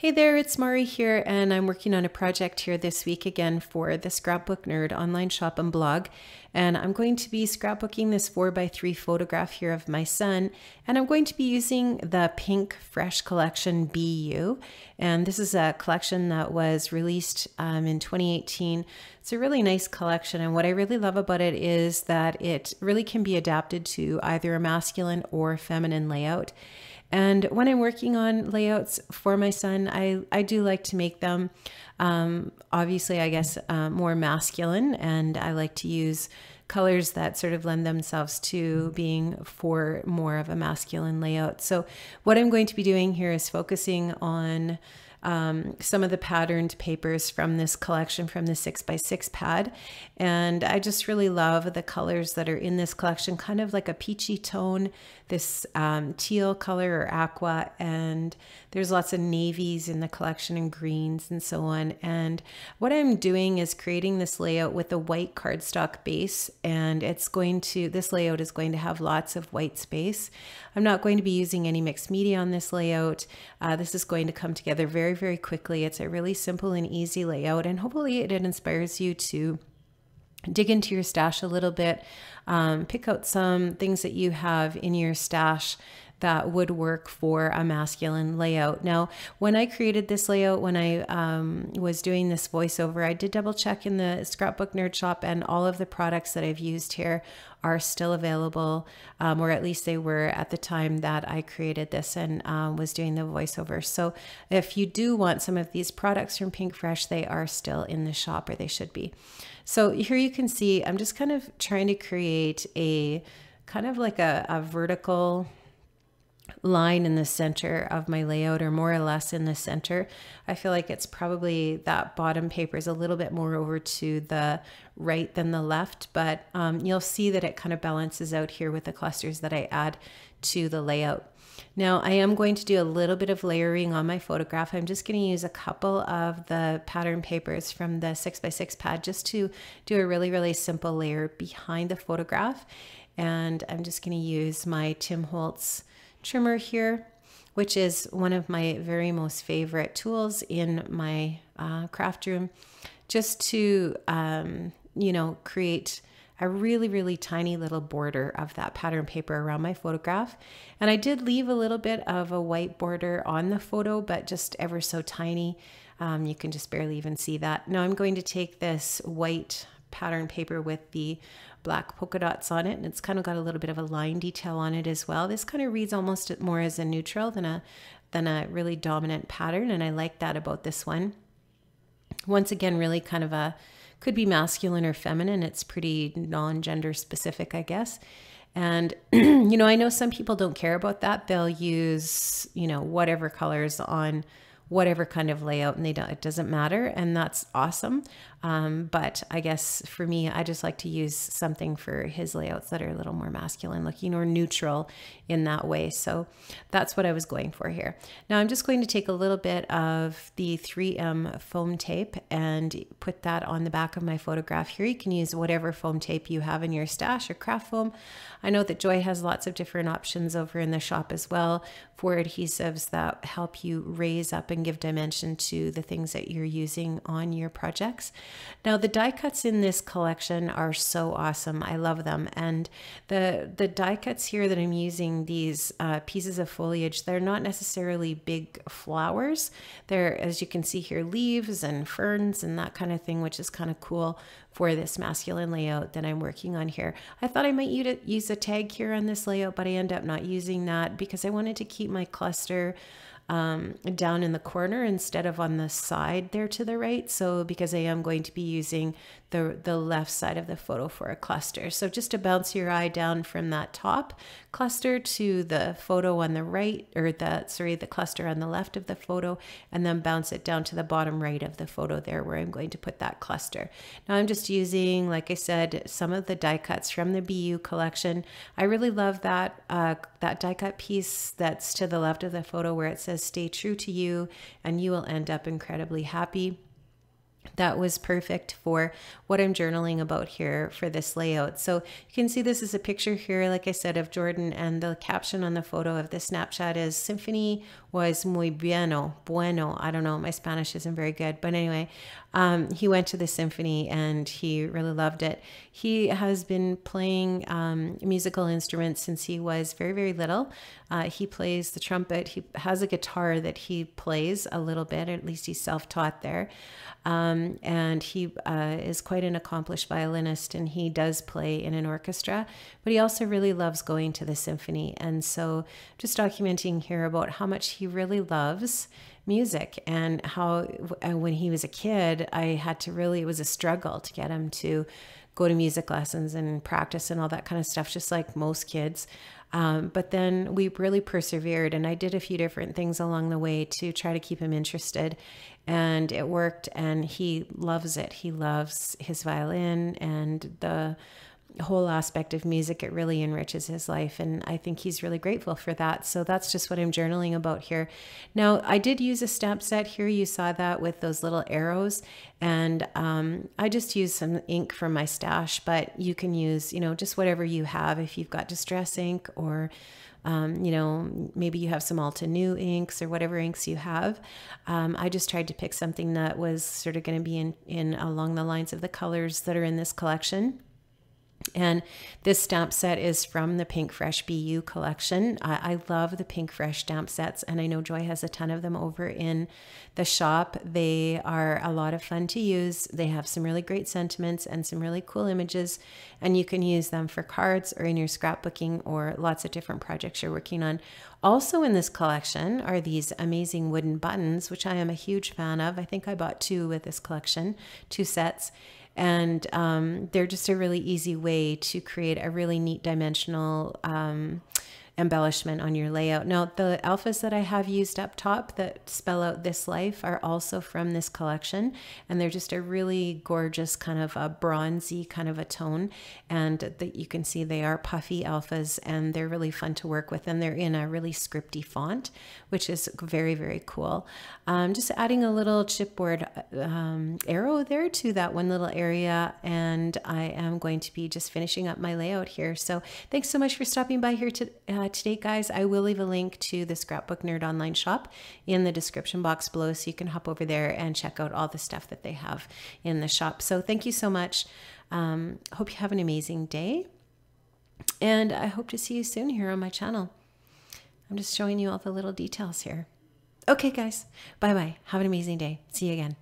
Hey there, it's Mari here, and I'm working on a project here this week again for the Scrapbook Nerd online shop and blog. And I'm going to be scrapbooking this 4x3 photograph here of my son, and I'm going to be using the Pink Fresh Collection BU. And this is a collection that was released in 2018. It's a really nice collection, and what I really love about it is that it really can be adapted to either a masculine or feminine layout. And when I'm working on layouts for my son, I do like to make them, obviously, I guess, more masculine. And I like to use colors that sort of lend themselves to being for more of a masculine layout. So what I'm going to be doing here is focusing on some of the patterned papers from this collection, from the 6x6 pad. And I just really love the colors that are in this collection, kind of like a peachy tone, this teal color or aqua, and there's lots of navies in the collection and greens and so on. And what I'm doing is creating this layout with a white cardstock base, and this layout is going to have lots of white space. I'm not going to be using any mixed media on this layout. This is going to come together very, very quickly. It's a really simple and easy layout, and hopefully it inspires you to dig into your stash a little bit, pick out some things that you have in your stash that would work for a masculine layout. Now, when I created this layout, when I was doing this voiceover, I did double check in the Scrapbook Nerd shop, and all of the products that I've used here are still available, or at least they were at the time that I created this and was doing the voiceover. So if you do want some of these products from Pink Fresh, they are still in the shop, or they should be. So here you can see, I'm just kind of trying to create a kind of like a vertical line in the center of my layout, or more or less in the center. I feel like it's probably that bottom paper is a little bit more over to the right than the left, but you'll see that it kind of balances out here with the clusters that I add to the layout. Now I am going to do a little bit of layering on my photograph. I'm just going to use a couple of the pattern papers from the 6x6 pad just to do a really, really simple layer behind the photograph. And I'm just going to use my Tim Holtz trimmer here, which is one of my very most favorite tools in my craft room, just to create a really, really tiny little border of that pattern paper around my photograph. And I did leave a little bit of a white border on the photo, but just ever so tiny. You can just barely even see that. Now I'm going to take this white pattern paper with the black polka dots on it, and it's kind of got a little bit of a line detail on it as well. This kind of reads almost more as a neutral than a really dominant pattern, and I like that about this one. Once again, really kind of could be masculine or feminine. It's pretty non-gender specific, I guess. And I know some people don't care about that. They'll use whatever colors on whatever kind of layout, and it doesn't matter, and that's awesome. But I guess for me, I just like to use something for his layouts that are a little more masculine looking or neutral in that way. So that's what I was going for here. Now I'm just going to take a little bit of the 3M foam tape and put that on the back of my photograph here. You can use whatever foam tape you have in your stash or craft foam. I know that Joy has lots of different options over in the shop as well for adhesives that help you raise up and give dimension to the things that you're using on your projects. Now the die cuts in this collection are so awesome. I love them. And the die cuts here that I'm using, these pieces of foliage, they're not necessarily big flowers. They're, as you can see here, leaves and ferns and that kind of thing, which is kind of cool for this masculine layout that I'm working on here. I thought I might use a tag here on this layout, but I end up not using that because I wanted to keep my cluster down in the corner instead of on the side there to the right. So because I am going to be using the left side of the photo for a cluster. So just to bounce your eye down from that top cluster to the photo on the right, or the cluster on the left of the photo, and then bounce it down to the bottom right of the photo there where I'm going to put that cluster. Now I'm just using, like I said, some of the die cuts from the BU collection. I really love that die cut piece that's to the left of the photo where it says "Stay true to you and you will end up incredibly happy." that was perfect for what I'm journaling about here for this layout. So you can see this is a picture here, like I said, of Jordan, and the caption on the photo of the Snapchat is "Symphony was muy bueno." I don't know, my Spanish isn't very good, but anyway, he went to the symphony and he really loved it. He has been playing musical instruments since he was very, very little. He plays the trumpet. He has a guitar that he plays a little bit, or at least he's self-taught there. And he is quite an accomplished violinist, and he does play in an orchestra, but he also really loves going to the symphony. And so just documenting here about how much he really loves music, and how when he was a kid, I had to really, it was a struggle to get him to go to music lessons and practice and all that kind of stuff, just like most kids. But then we really persevered, and I did a few different things along the way to try to keep him interested, and it worked, and he loves it. He loves his violin and the whole aspect of music. It really enriches his life, and I think he's really grateful for that. So that's just what I'm journaling about here. Now, I did use a stamp set here. You saw that with those little arrows, and I just used some ink from my stash, but you can use, you know, just whatever you have. If you've got distress ink, or you know, maybe you have some Alta New inks or whatever inks you have. I just tried to pick something that was sort of going to be in along the lines of the colors that are in this collection. And this stamp set is from the Pink Fresh BU collection. I love the Pink Fresh stamp sets, and I know Joy has a ton of them over in the shop. They are a lot of fun to use. They have some really great sentiments and some really cool images, and you can use them for cards or in your scrapbooking or lots of different projects you're working on. Also in this collection are these amazing wooden buttons, which I am a huge fan of. I think I bought 2 with this collection, 2 sets. And they're just a really easy way to create a really neat dimensional embellishment on your layout. Now, the alphas that I have used up top that spell out "This Life" are also from this collection, and they're just a really gorgeous kind of a bronzy kind of a tone, and that you can see they are puffy alphas, and they're really fun to work with, and they're in a really scripty font, which is very, very cool. Just adding a little chipboard arrow there to that one little area, and I am going to be just finishing up my layout here. So thanks so much for stopping by here today, guys. I will leave a link to the Scrapbook Nerd online shop in the description box below, so you can hop over there and check out all the stuff that they have in the shop. So thank you so much. Hope you have an amazing day, and I hope to see you soon here on my channel. I'm just showing you all the little details here. Okay, guys, bye-bye. Have an amazing day. See you again.